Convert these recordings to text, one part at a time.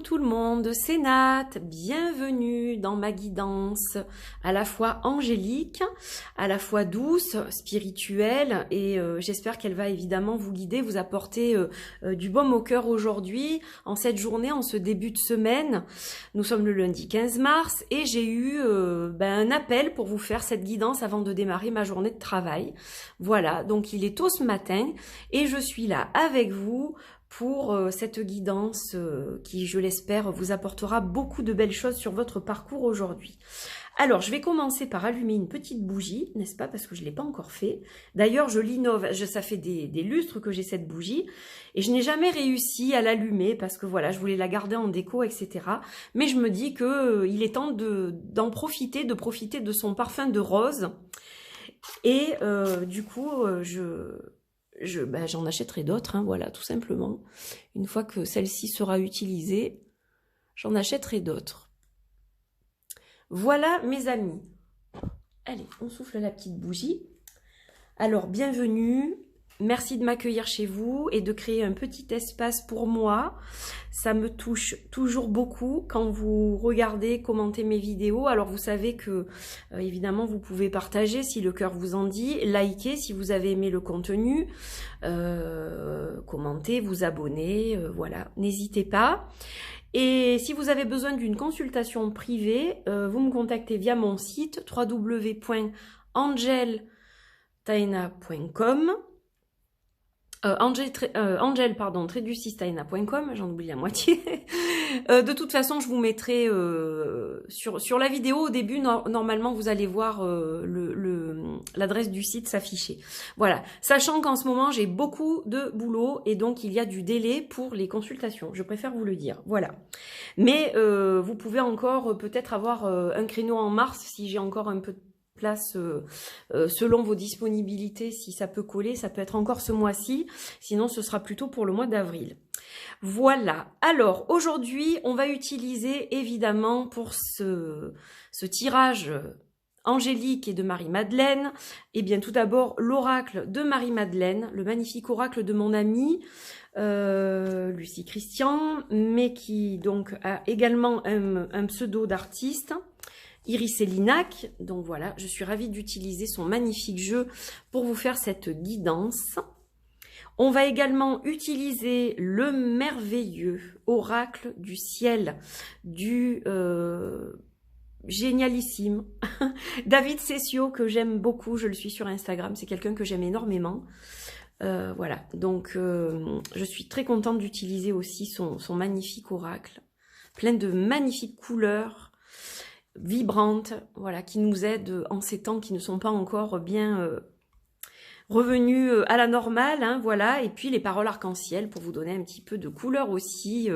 tout le monde, c'est Nat, bienvenue dans ma guidance à la fois angélique, à la fois douce, spirituelle et j'espère qu'elle va évidemment vous guider, vous apporter du baume au cœur aujourd'hui, en cette journée, en ce début de semaine. Nous sommes le lundi 15 mars et j'ai eu un appel pour vous faire cette guidance avant de démarrer ma journée de travail. Voilà, donc il est tôt ce matin et je suis là avec vous pour cette guidance qui, je l'espère, vous apportera beaucoup de belles choses sur votre parcours aujourd'hui. Alors, je vais commencer par allumer une petite bougie, n'est-ce pas, parce que je ne l'ai pas encore fait. D'ailleurs, je l'innove, ça fait des lustres que j'ai cette bougie, et je n'ai jamais réussi à l'allumer, parce que voilà, je voulais la garder en déco, etc. Mais je me dis que il est temps d'en profiter, de profiter de son parfum de rose, et du coup, j'en achèterai d'autres, hein, voilà, tout simplement. Une fois que celle-ci sera utilisée, j'en achèterai d'autres. Voilà, mes amis. Allez, on souffle la petite bougie. Alors, bienvenue. Merci de m'accueillir chez vous et de créer un petit espace pour moi. Ça me touche toujours beaucoup quand vous regardez, commentez mes vidéos. Alors vous savez que évidemment vous pouvez partager si le cœur vous en dit, liker si vous avez aimé le contenu, commenter, vous abonner, voilà, n'hésitez pas. Et si vous avez besoin d'une consultation privée, vous me contactez via mon site www.angeltaena.com. Angel-taena.com, j'en oublie la moitié. De toute façon, je vous mettrai sur la vidéo au début, normalement vous allez voir l'adresse du site s'afficher. Voilà, sachant qu'en ce moment j'ai beaucoup de boulot et donc il y a du délai pour les consultations, je préfère vous le dire, voilà. Mais vous pouvez encore peut-être avoir un créneau en mars si j'ai encore un peu de place selon vos disponibilités, si ça peut coller, ça peut être encore ce mois-ci, sinon ce sera plutôt pour le mois d'avril. Voilà, alors aujourd'hui on va utiliser évidemment pour ce tirage angélique et de Marie-Madeleine, et bien tout d'abord l'oracle de Marie-Madeleine, le magnifique oracle de mon amie Lucie Christian, mais qui donc a également un pseudo d'artiste, Iris Elinac. Donc voilà, je suis ravie d'utiliser son magnifique jeu pour vous faire cette guidance. On va également utiliser le merveilleux oracle du ciel, du génialissime David Cessio, que j'aime beaucoup, je le suis sur Instagram, c'est quelqu'un que j'aime énormément. Voilà, donc je suis très contente d'utiliser aussi son magnifique oracle, plein de magnifiques couleurs, vibrantes, voilà, qui nous aident en ces temps qui ne sont pas encore bien revenus à la normale, hein, voilà, et puis les paroles arc-en-ciel pour vous donner un petit peu de couleur aussi,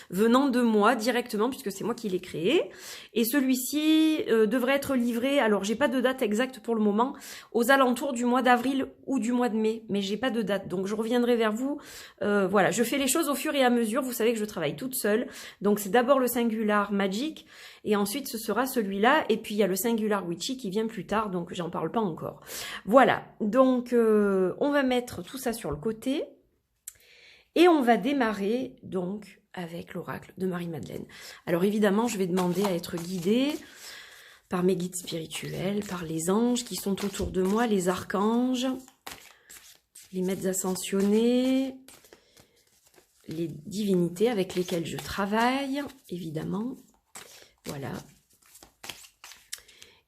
venant de moi directement, puisque c'est moi qui l'ai créé, et celui-ci devrait être livré, alors j'ai pas de date exacte pour le moment, aux alentours du mois d'avril ou du mois de mai, mais j'ai pas de date, donc je reviendrai vers vous, voilà, je fais les choses au fur et à mesure, vous savez que je travaille toute seule, donc c'est d'abord le Singular Magic, et ensuite ce sera celui-là, et puis il y a le Singular Witchy qui vient plus tard, donc j'en parle pas encore. Voilà, donc on va mettre tout ça sur le côté, et on va démarrer donc avec l'oracle de Marie-Madeleine. Alors évidemment, je vais demander à être guidée par mes guides spirituels, par les anges qui sont autour de moi, les archanges, les maîtres ascensionnés, les divinités avec lesquelles je travaille, évidemment. Voilà.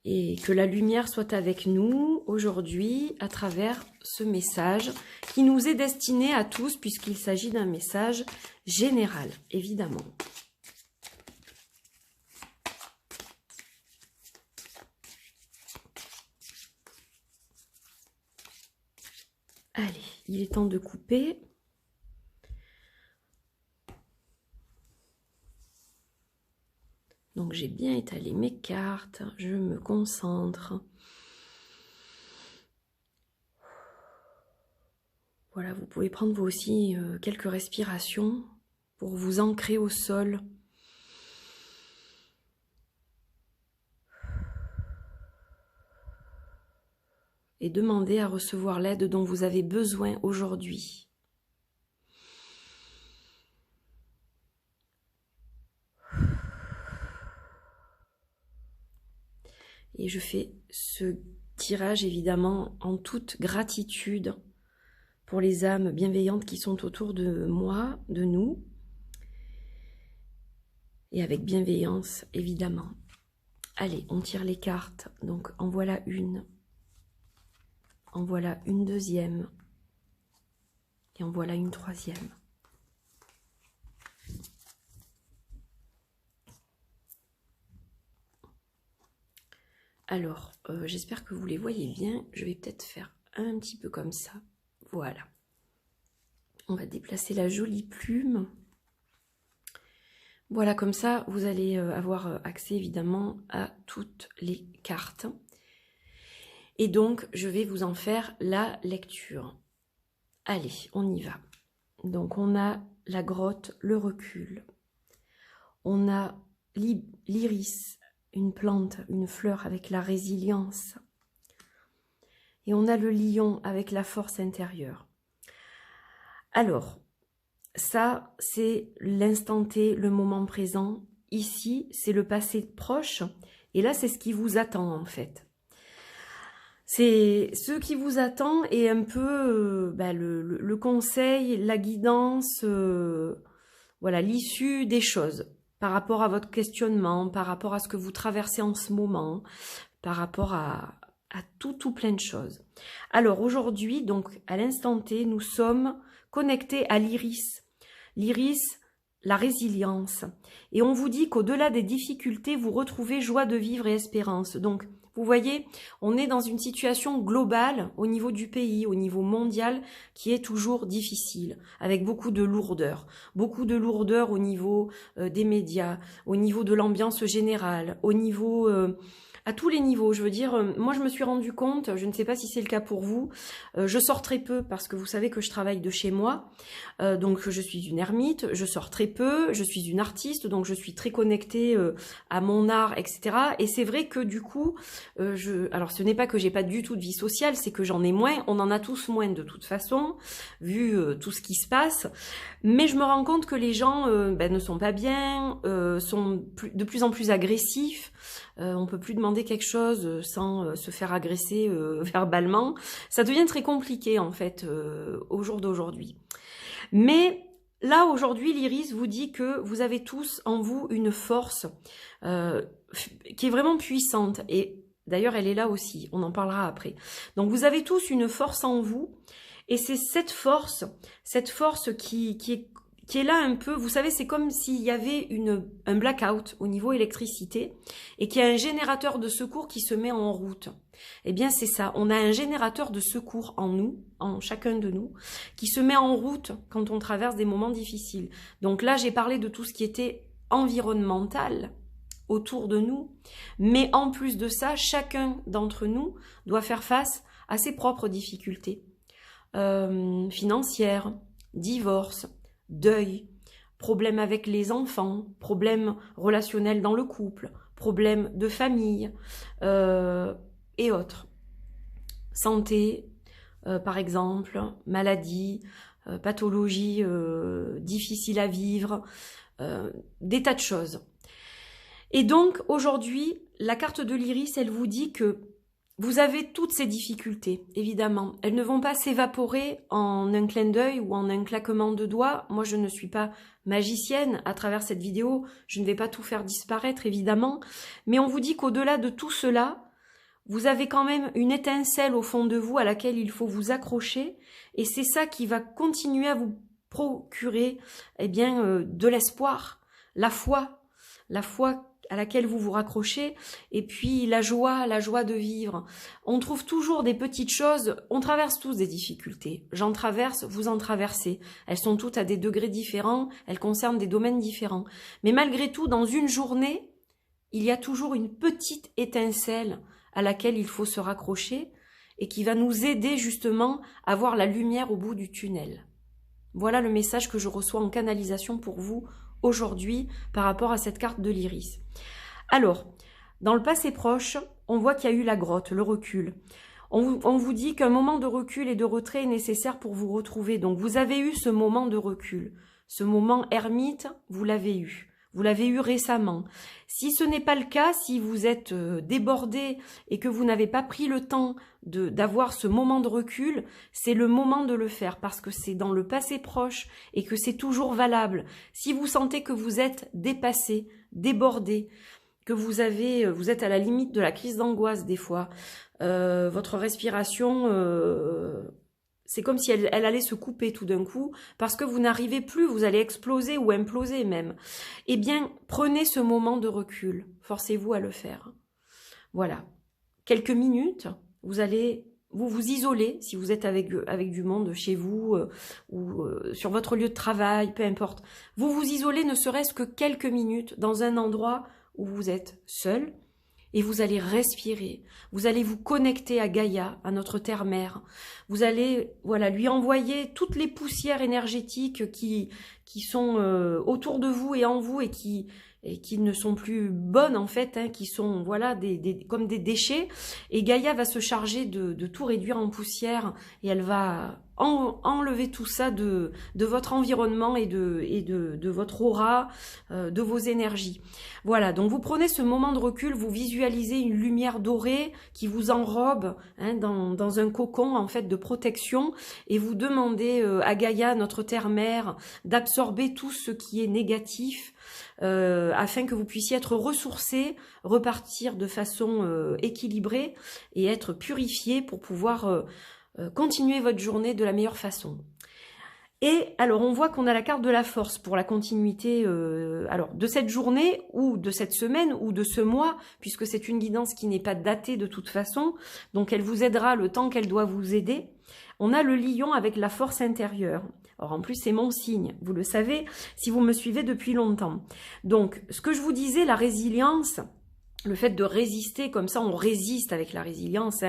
Et que la lumière soit avec nous aujourd'hui à travers ce message qui nous est destiné à tous puisqu'il s'agit d'un message général, évidemment. Allez, il est temps de couper. Donc j'ai bien étalé mes cartes, je me concentre. Voilà, vous pouvez prendre vous aussi quelques respirations pour vous ancrer au sol. Et demander à recevoir l'aide dont vous avez besoin aujourd'hui. Et je fais ce tirage évidemment en toute gratitude pour les âmes bienveillantes qui sont autour de moi, de nous. Et avec bienveillance évidemment. Allez, on tire les cartes. Donc en voilà une. En voilà une deuxième. Et en voilà une troisième. Alors, j'espère que vous les voyez bien. Je vais peut-être faire un petit peu comme ça. Voilà. On va déplacer la jolie plume. Voilà, comme ça, vous allez avoir accès évidemment à toutes les cartes. Et donc, je vais vous en faire la lecture. Allez, on y va. Donc, on a la grotte, le recul. On a l'iris, une plante, une fleur avec la résilience. Et on a le lion avec la force intérieure. Alors, ça, c'est l'instant T, le moment présent. Ici, c'est le passé proche. Et là, c'est ce qui vous attend, en fait. C'est ce qui vous attend et un peu le conseil, la guidance, voilà, l'issue des choses par rapport à votre questionnement, par rapport à ce que vous traversez en ce moment, par rapport à tout plein de choses. Alors aujourd'hui, donc à l'instant T, nous sommes connectés à l'iris. L'iris, la résilience. Et on vous dit qu'au-delà des difficultés, vous retrouvez joie de vivre et espérance. Donc, vous voyez, on est dans une situation globale au niveau du pays, au niveau mondial, qui est toujours difficile, avec beaucoup de lourdeur au niveau des médias, au niveau de l'ambiance générale, au niveau... à tous les niveaux, je veux dire, moi je me suis rendu compte, je ne sais pas si c'est le cas pour vous, je sors très peu parce que vous savez que je travaille de chez moi, donc je suis une ermite, je sors très peu, je suis une artiste, donc je suis très connectée à mon art, etc. Et c'est vrai que du coup, alors ce n'est pas que j'ai pas du tout de vie sociale, c'est que j'en ai moins, on en a tous moins de toute façon, vu tout ce qui se passe, mais je me rends compte que les gens ne sont pas bien, sont de plus en plus agressifs. On peut plus demander quelque chose sans se faire agresser verbalement. Ça devient très compliqué en fait au jour d'aujourd'hui. Mais là aujourd'hui, l'Iris vous dit que vous avez tous en vous une force qui est vraiment puissante. Et d'ailleurs, elle est là aussi. On en parlera après. Donc vous avez tous une force en vous. Et c'est cette force qui est là un peu, vous savez, c'est comme s'il y avait un blackout au niveau électricité et qu'il y a un générateur de secours qui se met en route. Eh bien, c'est ça, on a un générateur de secours en nous, en chacun de nous, qui se met en route quand on traverse des moments difficiles. Donc là, j'ai parlé de tout ce qui était environnemental autour de nous, mais en plus de ça, chacun d'entre nous doit faire face à ses propres difficultés financières, divorce, deuil, problèmes avec les enfants, problèmes relationnels dans le couple, problèmes de famille et autres. Santé, par exemple, maladie, pathologie difficile à vivre, des tas de choses. Et donc aujourd'hui, la carte de l'Iris, elle vous dit que vous avez toutes ces difficultés, évidemment. Elles ne vont pas s'évaporer en un clin d'œil ou en un claquement de doigts. Moi, je ne suis pas magicienne. À travers cette vidéo, je ne vais pas tout faire disparaître, évidemment. Mais on vous dit qu'au-delà de tout cela, vous avez quand même une étincelle au fond de vous à laquelle il faut vous accrocher. Et c'est ça qui va continuer à vous procurer de l'espoir, la foi à laquelle vous vous raccrochez, et puis la joie de vivre. On trouve toujours des petites choses, on traverse tous des difficultés. J'en traverse, vous en traversez. Elles sont toutes à des degrés différents, elles concernent des domaines différents. Mais malgré tout, dans une journée, il y a toujours une petite étincelle à laquelle il faut se raccrocher et qui va nous aider justement à voir la lumière au bout du tunnel. Voilà le message que je reçois en canalisation pour vous aujourd'hui par rapport à cette carte de l'Iris. Alors, dans le passé proche, on voit qu'il y a eu la grotte, le recul. On vous dit qu'un moment de recul et de retrait est nécessaire pour vous retrouver. Donc, vous avez eu ce moment de recul. Ce moment ermite, vous l'avez eu. vous l'avez eu récemment. Si ce n'est pas le cas, si vous êtes débordé et que vous n'avez pas pris le temps d'avoir ce moment de recul, c'est le moment de le faire parce que c'est dans le passé proche et que c'est toujours valable. Si vous sentez que vous êtes dépassé, débordé, que vous êtes à la limite de la crise d'angoisse des fois, votre respiration, c'est comme si elle allait se couper tout d'un coup, parce que vous n'arrivez plus, vous allez exploser ou imploser même. Eh bien, prenez ce moment de recul, forcez-vous à le faire. Voilà, quelques minutes, vous allez vous isoler, si vous êtes avec du monde chez vous ou sur votre lieu de travail, peu importe. Vous vous isolez ne serait-ce que quelques minutes dans un endroit où vous êtes seul et vous allez respirer. Vous allez vous connecter à Gaïa, à notre terre-mère. Vous allez lui envoyer toutes les poussières énergétiques qui sont autour de vous et en vous et qui ne sont plus bonnes en fait, qui sont comme des déchets. Et Gaïa va se charger de tout réduire en poussière et elle va enlever tout ça de votre environnement et de votre aura, de vos énergies. Voilà, donc vous prenez ce moment de recul, vous visualisez une lumière dorée qui vous enrobe dans un cocon en fait de protection et vous demandez à Gaïa, notre terre-mère, d'absorber tout ce qui est négatif afin que vous puissiez être ressourcé, repartir de façon équilibrée et être purifié pour pouvoir continuer votre journée de la meilleure façon. Et alors on voit qu'on a la carte de la force pour la continuité de cette journée ou de cette semaine ou de ce mois, puisque c'est une guidance qui n'est pas datée de toute façon, donc elle vous aidera le temps qu'elle doit vous aider. On a le lion avec la force intérieure. Alors en plus c'est mon signe, vous le savez si vous me suivez depuis longtemps. Donc ce que je vous disais, la résilience, le fait de résister, comme ça on résiste avec la résilience,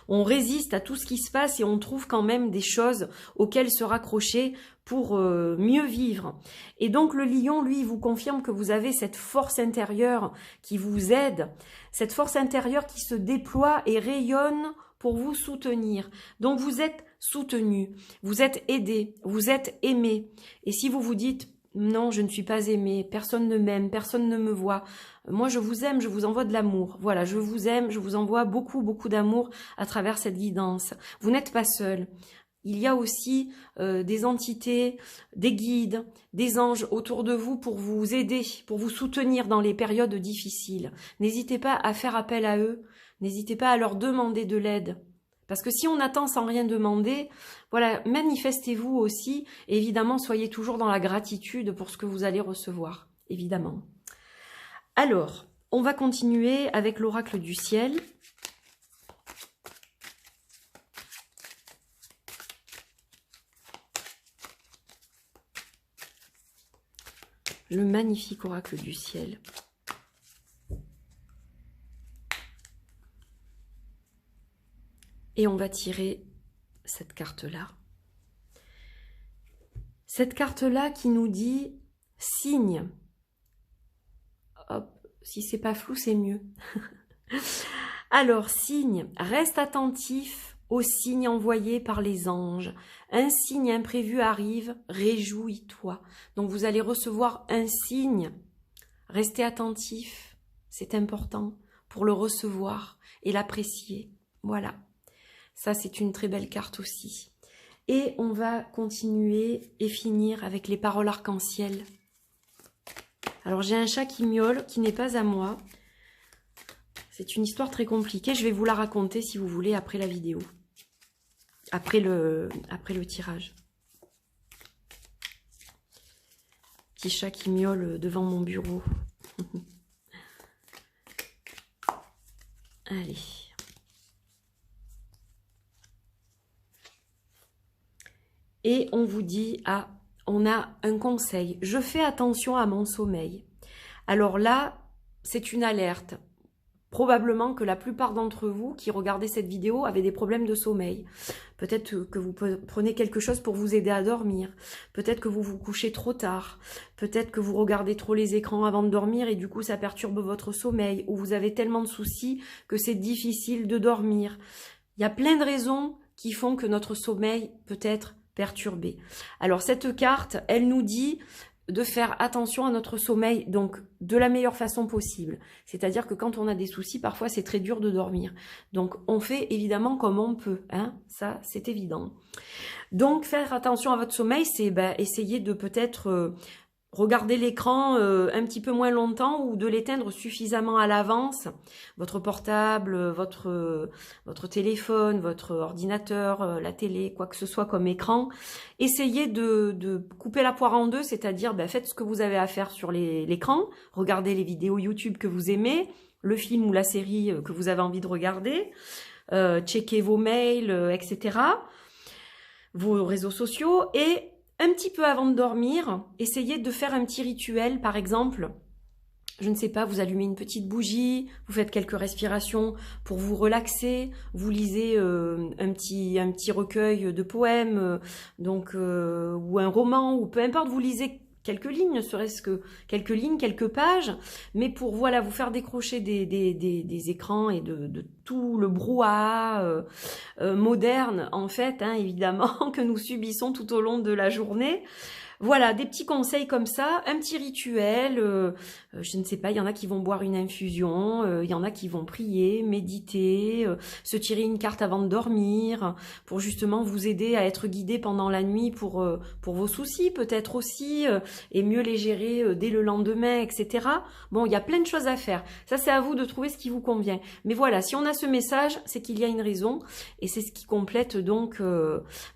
on résiste à tout ce qui se passe et on trouve quand même des choses auxquelles se raccrocher pour mieux vivre. Et donc le lion, lui, il vous confirme que vous avez cette force intérieure qui vous aide, cette force intérieure qui se déploie et rayonne pour vous soutenir. Donc vous êtes soutenu, vous êtes aidé, vous êtes aimé. Et si vous vous dites « Non, je ne suis pas aimé, personne ne m'aime, personne ne me voit. Moi, je vous aime, je vous envoie de l'amour. Voilà, je vous aime, je vous envoie beaucoup, beaucoup d'amour à travers cette guidance. Vous n'êtes pas seul. Il y a aussi des entités, des guides, des anges autour de vous pour vous aider, pour vous soutenir dans les périodes difficiles. N'hésitez pas à faire appel à eux, n'hésitez pas à leur demander de l'aide. Parce que si on attend sans rien demander, voilà, manifestez-vous aussi. Et évidemment, soyez toujours dans la gratitude pour ce que vous allez recevoir, évidemment. Alors, on va continuer avec l'oracle du ciel. Le magnifique oracle du ciel. Et on va tirer cette carte-là. Cette carte-là qui nous dit signe. Hop, si c'est pas flou, c'est mieux. Alors, signe, reste attentif aux signes envoyés par les anges. Un signe imprévu arrive, réjouis-toi. Donc, vous allez recevoir un signe. Restez attentif, c'est important pour le recevoir et l'apprécier. Voilà. Ça, c'est une très belle carte aussi. Et on va continuer et finir avec les paroles arc-en-ciel. Alors, j'ai un chat qui miaule, qui n'est pas à moi. C'est une histoire très compliquée. Je vais vous la raconter, si vous voulez, après la vidéo. Après le tirage. Petit chat qui miaule devant mon bureau. Allez. Et on vous dit, on a un conseil. Je fais attention à mon sommeil. Alors là, c'est une alerte. Probablement que la plupart d'entre vous qui regardez cette vidéo avaient des problèmes de sommeil. Peut-être que vous prenez quelque chose pour vous aider à dormir. Peut-être que vous vous couchez trop tard. Peut-être que vous regardez trop les écrans avant de dormir et du coup ça perturbe votre sommeil. Ou vous avez tellement de soucis que c'est difficile de dormir. Il y a plein de raisons qui font que notre sommeil peut être perturbé. Alors cette carte, elle nous dit de faire attention à notre sommeil, donc de la meilleure façon possible. C'est-à-dire que quand on a des soucis, parfois c'est très dur de dormir. Donc on fait évidemment comme on peut, hein, ça c'est évident. Donc faire attention à votre sommeil, c'est essayer de peut-être regarder l'écran un petit peu moins longtemps ou de l'éteindre suffisamment à l'avance. Votre portable, votre téléphone, votre ordinateur, la télé, quoi que ce soit comme écran. Essayez de couper la poire en deux, c'est-à-dire faites ce que vous avez à faire sur l'écran. Regardez les vidéos YouTube que vous aimez, le film ou la série que vous avez envie de regarder. Checkez vos mails, etc. Vos réseaux sociaux et un petit peu avant de dormir, essayez de faire un petit rituel, par exemple, je ne sais pas, vous allumez une petite bougie, vous faites quelques respirations pour vous relaxer, vous lisez un petit recueil de poèmes, ou un roman, ou peu importe, vous lisez quelques lignes, ne serait-ce que quelques lignes, quelques pages, mais pour voilà vous faire décrocher des écrans et de tout le brouhaha moderne en fait, hein, évidemment, que nous subissons tout au long de la journée. Voilà, des petits conseils comme ça, un petit rituel, je ne sais pas, il y en a qui vont boire une infusion, il y en a qui vont prier, méditer, se tirer une carte avant de dormir, pour justement vous aider à être guidé pendant la nuit pour vos soucis peut-être aussi, et mieux les gérer dès le lendemain, etc. Bon, il y a plein de choses à faire, ça c'est à vous de trouver ce qui vous convient. Mais voilà, si on a ce message, c'est qu'il y a une raison, et c'est ce qui complète donc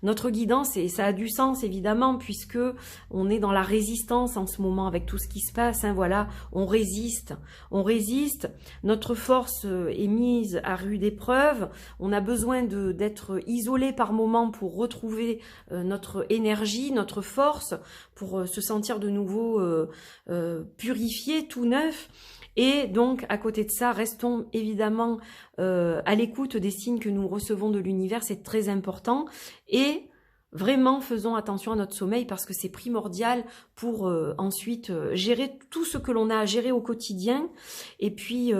notre guidance, et ça a du sens évidemment, puisque on est dans la résistance en ce moment avec tout ce qui se passe, hein, voilà, on résiste, notre force est mise à rude épreuve, on a besoin d'être isolé par moments pour retrouver notre énergie, notre force, pour se sentir de nouveau purifié, tout neuf. Et donc, à côté de ça, restons évidemment à l'écoute des signes que nous recevons de l'univers, c'est très important. Et vraiment, faisons attention à notre sommeil parce que c'est primordial pour ensuite gérer tout ce que l'on a à gérer au quotidien et puis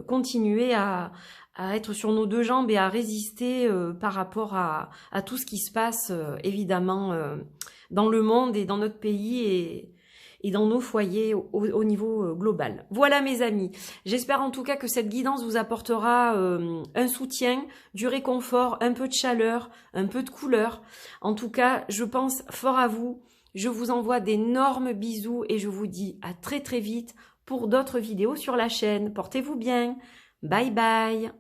continuer à être sur nos deux jambes et à résister par rapport à tout ce qui se passe évidemment dans le monde et dans notre pays et dans nos foyers au niveau global. Voilà mes amis, j'espère en tout cas que cette guidance vous apportera un soutien, du réconfort, un peu de chaleur, un peu de couleur. En tout cas, je pense fort à vous, je vous envoie d'énormes bisous et je vous dis à très très vite pour d'autres vidéos sur la chaîne. Portez-vous bien, bye bye.